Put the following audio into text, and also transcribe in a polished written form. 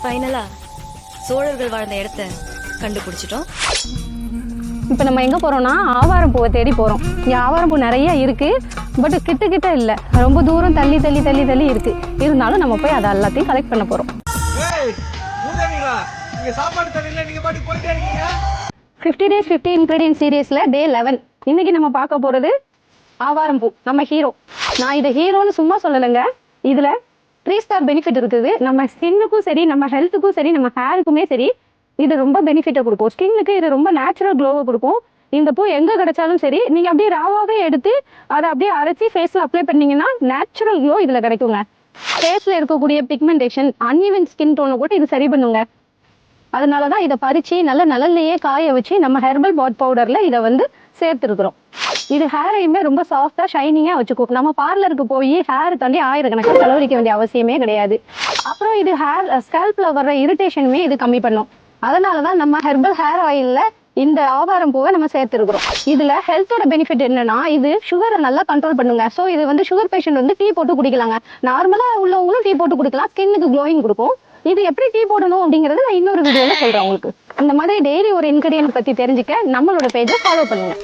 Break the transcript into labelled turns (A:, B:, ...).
A: ஃபைனலா சோழர்கள் வாழ்ந்த இடத்த கண்டுபிடிச்சிட்டோம்.
B: இப்போ நம்ம எங்கே போகிறோம்னா ஆவாரம் பூவை தேடி போகிறோம். இங்கே ஆவாரம் பூ நிறைய இருக்குது, பட் கிட்ட கிட்ட இல்லை, ரொம்ப தூரம் தள்ளி தள்ளி தள்ளி தள்ளி இருக்குது. இருந்தாலும் நம்ம போய் அதை எல்லாத்தையும் கலெக்ட் பண்ண போகிறோம். 50 days 50 ingredients சீரீஸில் டே 11. இன்னைக்கு நம்ம பார்க்க போகிறது ஆவாரம் பூ. நம்ம ஹீரோ. நான் இதை ஹீரோன்னு சும்மா சொல்லலைங்க. இதில் 3 ஸ்டார் பெனிஃபிட் இருக்குது. நம்ம ஸ்கின்னுக்கும் சரி, நம்ம ஹெல்த்துக்கும் சரி, நம்ம ஹேருக்குமே சரி இது ரொம்ப பெனிஃபிட்டை கொடுக்கும். ஸ்கின்னுக்கு இது ரொம்ப நேச்சுரல் க்ளோவை கொடுக்கும். இந்த பூ எங்கே கிடைச்சாலும் சரி, நீங்கள் அப்படியே ராவாகவே எடுத்து அதை அப்படியே அரைச்சி ஃபேஸில் அப்ளை பண்ணீங்கன்னா நேச்சுரல் க்ளோ இதில் கிடைக்குங்க. ஃபேஸில் இருக்கக்கூடிய பிக்மெண்டேஷன், அன்இவன் ஸ்கின் டோனை கூட இது சரி பண்ணுங்க. அதனால தான் இதை பறித்து நல்ல நிழல்லையே காய வச்சு நம்ம ஹெர்பல் பாத் பவுடரில் இதை வந்து சேர்த்துருக்குறோம். இது ஹேரையுமே ரொம்ப சாஃப்டாக ஷைனிங்காக வச்சுக்கும். நம்ம பார்லருக்கு போய் ஹேர் தாண்டி ஆயிரக்கணக்கில் செலவழிக்க வேண்டிய அவசியமே கிடையாது. அப்புறம் இது ஸ்கேல்பில் வர்ற இரிட்டேஷனுமே இது கம்மி பண்ணும். அதனால தான் நம்ம ஹெர்பல் ஹேர் ஆயிலில் இந்த ஆவாரம் பூவை நம்ம சேர்த்துருக்குறோம். இதில் ஹெல்த்தோட பெனிஃபிட் என்னன்னா, இது சுகரை நல்லா கண்ட்ரோல் பண்ணுங்க. ஸோ இது வந்து சுகர் பேஷண்ட் வந்து டீ போட்டு குடிக்கலாங்க. நார்மலாக உள்ளவங்களும் டீ போட்டு குடிக்கலாம். ஸ்கின்னுக்கு க்ளோயிங் கொடுக்கும். இது எப்படி டீ போடணும் அப்படிங்கிறது நான் இன்னொரு வீடியோவில் சொல்கிறேன் உங்களுக்கு. இந்த மாதிரி டெய்லி ஒரு இன்கிரியன்ட் பற்றி தெரிஞ்சுக்க நம்மளோட பேஜை ஃபாலோ பண்ணுங்க.